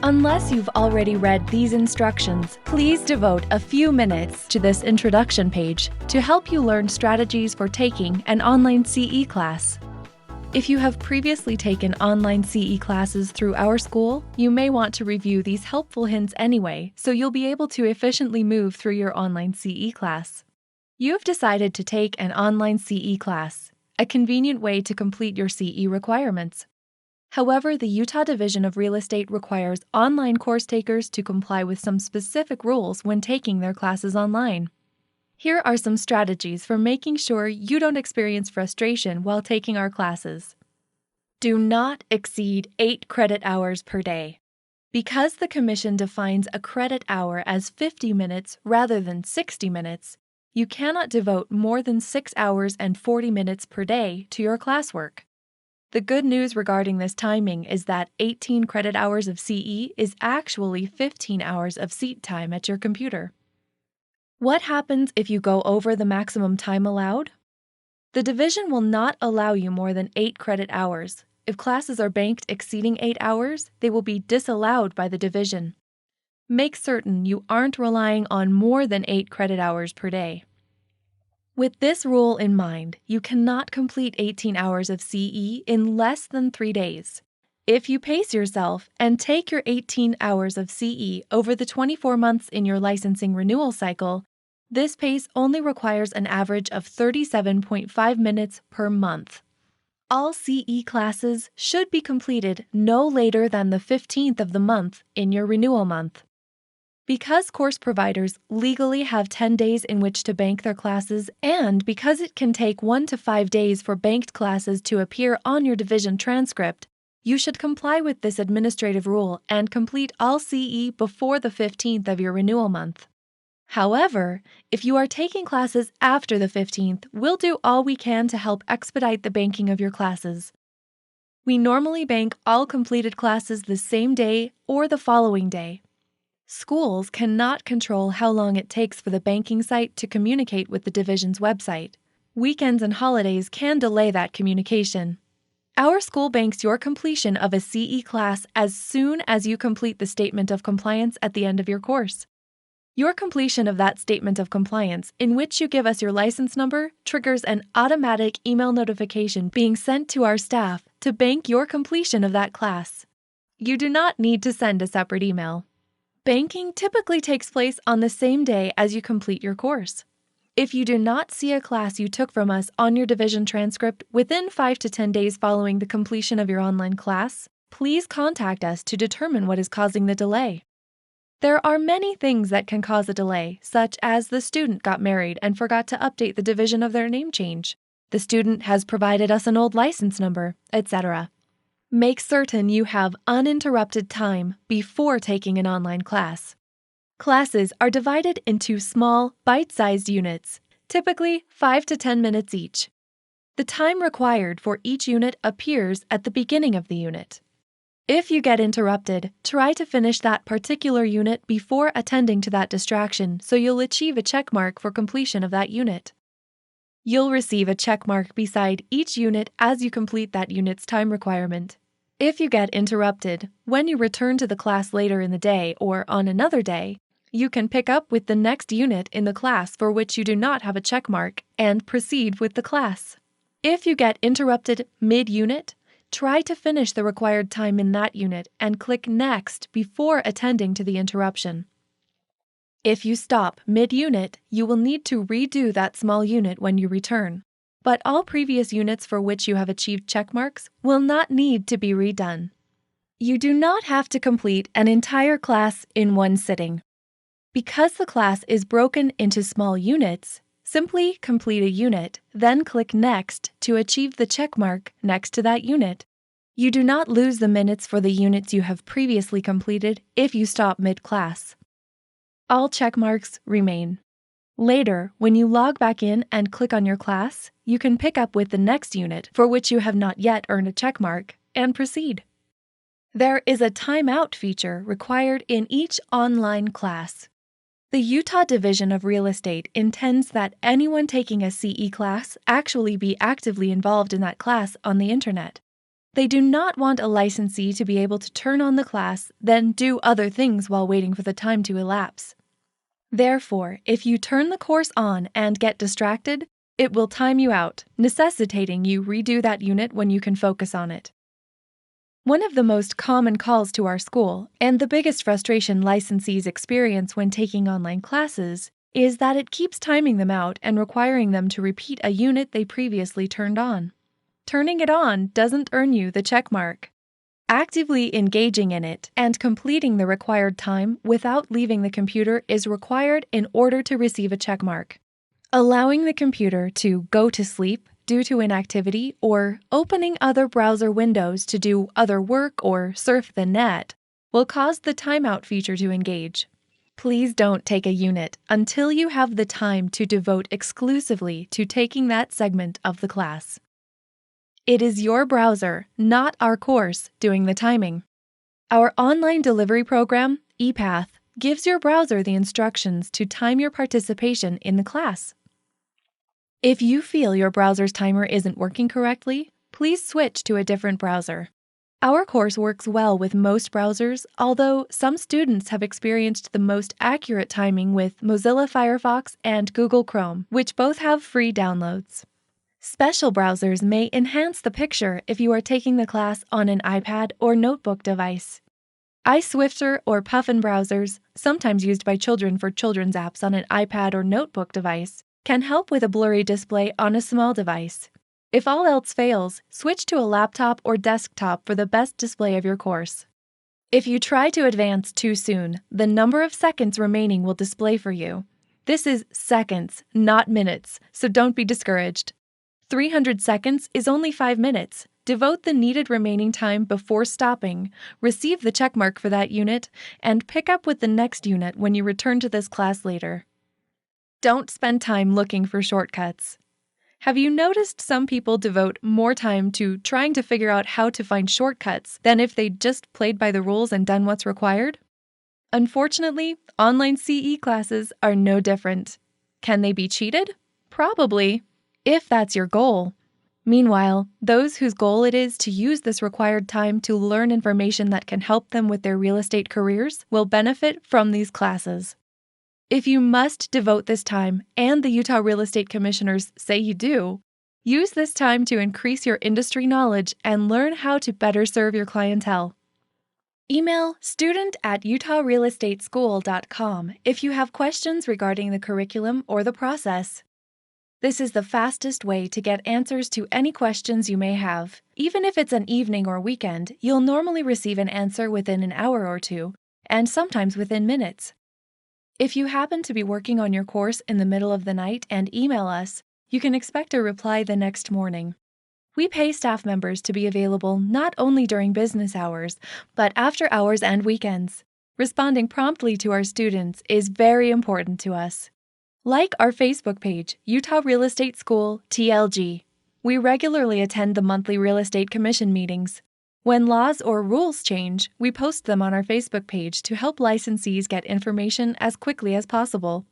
Unless you've already read these instructions, please devote a few minutes to this introduction page to help you learn strategies for taking an online CE class. If you have previously taken online CE classes through our school, you may want to review these helpful hints anyway, so you'll be able to efficiently move through your online CE class. You've decided to take an online CE class, a convenient way to complete your CE requirements. However, the Utah Division of Real Estate requires online course takers to comply with some specific rules when taking their classes online. Here are some strategies for making sure you don't experience frustration while taking our classes. Do not exceed 8 credit hours per day. Because the Commission defines a credit hour as 50 minutes rather than 60 minutes, you cannot devote more than 6 hours and 40 minutes per day to your classwork. The good news regarding this timing is that 18 credit hours of CE is actually 15 hours of seat time at your computer. What happens if you go over the maximum time allowed? The division will not allow you more than 8 credit hours. If classes are banked exceeding 8 hours, they will be disallowed by the division. Make certain you aren't relying on more than 8 credit hours per day. With this rule in mind, you cannot complete 18 hours of CE in less than 3 days. If you pace yourself and take your 18 hours of CE over the 24 months in your licensing renewal cycle, this pace only requires an average of 37.5 minutes per month. All CE classes should be completed no later than the 15th of the month in your renewal month. Because course providers legally have 10 days in which to bank their classes, and because it can take 1 to 5 days for banked classes to appear on your division transcript, you should comply with this administrative rule and complete all CE before the 15th of your renewal month. However, if you are taking classes after the 15th, we'll do all we can to help expedite the banking of your classes. We normally bank all completed classes the same day or the following day. Schools cannot control how long it takes for the banking site to communicate with the division's website. Weekends and holidays can delay that communication. Our school banks your completion of a CE class as soon as you complete the statement of compliance at the end of your course. Your completion of that statement of compliance, in which you give us your license number, triggers an automatic email notification being sent to our staff to bank your completion of that class. You do not need to send a separate email. Banking typically takes place on the same day as you complete your course. If you do not see a class you took from us on your division transcript within 5 to 10 days following the completion of your online class, please contact us to determine what is causing the delay. There are many things that can cause a delay, such as the student got married and forgot to update the division of their name change, the student has provided us an old license number, etc. Make certain you have uninterrupted time before taking an online class. Classes are divided into small, bite-sized units, typically 5 to 10 minutes each. The time required for each unit appears at the beginning of the unit. If you get interrupted, try to finish that particular unit before attending to that distraction so you'll achieve a check mark for completion of that unit. You'll receive a check mark beside each unit as you complete that unit's time requirement. If you get interrupted, when you return to the class later in the day or on another day, you can pick up with the next unit in the class for which you do not have a check mark and proceed with the class. If you get interrupted mid-unit, try to finish the required time in that unit and click Next before attending to the interruption. If you stop mid-unit, you will need to redo that small unit when you return, but all previous units for which you have achieved check marks will not need to be redone. You do not have to complete an entire class in one sitting. Because the class is broken into small units, simply complete a unit, then click Next to achieve the check mark next to that unit. You do not lose the minutes for the units you have previously completed if you stop mid-class. All check marks remain. Later, when you log back in and click on your class, you can pick up with the next unit for which you have not yet earned a check mark and proceed. There is a timeout feature required in each online class. The Utah Division of Real Estate intends that anyone taking a CE class actually be actively involved in that class on the internet. They do not want a licensee to be able to turn on the class, then do other things while waiting for the time to elapse. Therefore, if you turn the course on and get distracted, it will time you out, necessitating you redo that unit when you can focus on it. One of the most common calls to our school, and the biggest frustration licensees experience when taking online classes, is that it keeps timing them out and requiring them to repeat a unit they previously turned on. Turning it on doesn't earn you the check mark. Actively engaging in it and completing the required time without leaving the computer is required in order to receive a check mark. Allowing the computer to go to sleep due to inactivity or opening other browser windows to do other work or surf the net will cause the timeout feature to engage. Please don't take a unit until you have the time to devote exclusively to taking that segment of the class. It is your browser, not our course, doing the timing. Our online delivery program, ePath, gives your browser the instructions to time your participation in the class. If you feel your browser's timer isn't working correctly, please switch to a different browser. Our course works well with most browsers, although some students have experienced the most accurate timing with Mozilla Firefox and Google Chrome, which both have free downloads. Special browsers may enhance the picture if you are taking the class on an iPad or notebook device. iSwifter or Puffin browsers, sometimes used by children for children's apps on an iPad or notebook device, can help with a blurry display on a small device. If all else fails, switch to a laptop or desktop for the best display of your course. If you try to advance too soon, the number of seconds remaining will display for you. This is seconds, not minutes, so don't be discouraged. 300 seconds is only 5 minutes. Devote the needed remaining time before stopping, receive the checkmark for that unit, and pick up with the next unit when you return to this class later. Don't spend time looking for shortcuts. Have you noticed some people devote more time to trying to figure out how to find shortcuts than if they just played by the rules and done what's required? Unfortunately, online CE classes are no different. Can they be cheated? Probably, if that's your goal. Meanwhile, those whose goal it is to use this required time to learn information that can help them with their real estate careers will benefit from these classes. If you must devote this time, and the Utah Real Estate Commissioners say you do, use this time to increase your industry knowledge and learn how to better serve your clientele. Email student@utahrealestateschool.com if you have questions regarding the curriculum or the process. This is the fastest way to get answers to any questions you may have. Even if it's an evening or weekend, you'll normally receive an answer within an hour or two, and sometimes within minutes. If you happen to be working on your course in the middle of the night and email us, you can expect a reply the next morning. We pay staff members to be available not only during business hours, but after hours and weekends. Responding promptly to our students is very important to us. Like our Facebook page, Utah Real Estate School, TLG. We regularly attend the monthly real estate commission meetings. When laws or rules change, we post them on our Facebook page to help licensees get information as quickly as possible.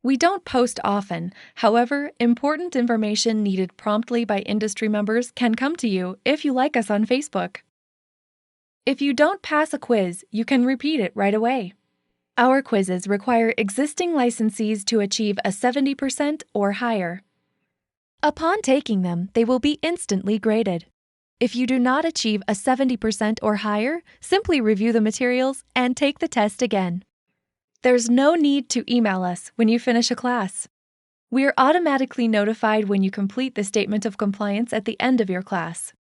We don't post often, however, important information needed promptly by industry members can come to you if you like us on Facebook. If you don't pass a quiz, you can repeat it right away. Our quizzes require existing licensees to achieve a 70% or higher. Upon taking them, they will be instantly graded. If you do not achieve a 70% or higher, simply review the materials and take the test again. There's no need to email us when you finish a class. We're automatically notified when you complete the statement of compliance at the end of your class.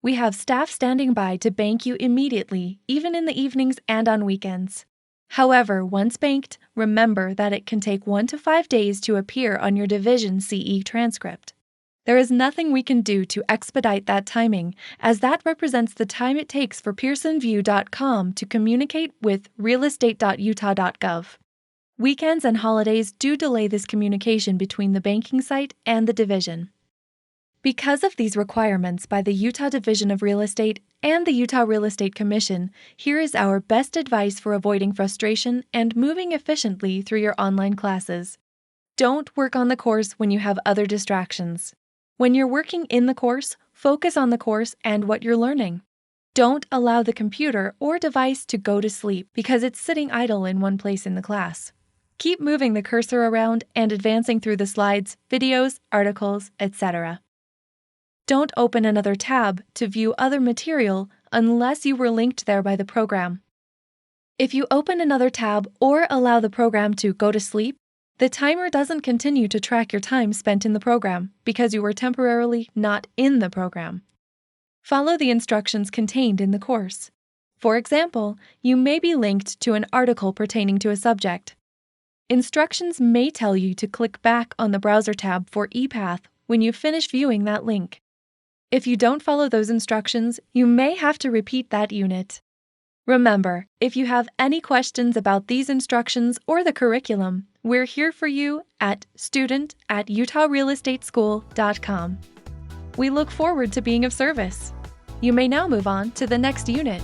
We have staff standing by to bank you immediately, even in the evenings and on weekends. However, once banked, remember that it can take 1 to 5 days to appear on your Division CE transcript. There is nothing we can do to expedite that timing, as that represents the time it takes for PearsonView.com to communicate with realestate.utah.gov. Weekends and holidays do delay this communication between the banking site and the division. Because of these requirements by the Utah Division of Real Estate and the Utah Real Estate Commission, here is our best advice for avoiding frustration and moving efficiently through your online classes. Don't work on the course when you have other distractions. When you're working in the course, Focus on the course and what you're learning. Don't allow the computer or device to go to sleep because it's sitting idle in one place in the class. Keep moving the cursor around and advancing through the slides, videos, articles, etc. Don't open another tab to view other material unless you were linked there by the program. If you open another tab or allow the program to go to sleep, the timer doesn't continue to track your time spent in the program because you were temporarily not in the program. Follow the instructions contained in the course. For example, you may be linked to an article pertaining to a subject. Instructions may tell you to click back on the browser tab for ePath when you finish viewing that link. If you don't follow those instructions, you may have to repeat that unit. Remember, if you have any questions about these instructions or the curriculum, we're here for you at student@utahrealestateschool.com. We look forward to being of service. You may now move on to the next unit.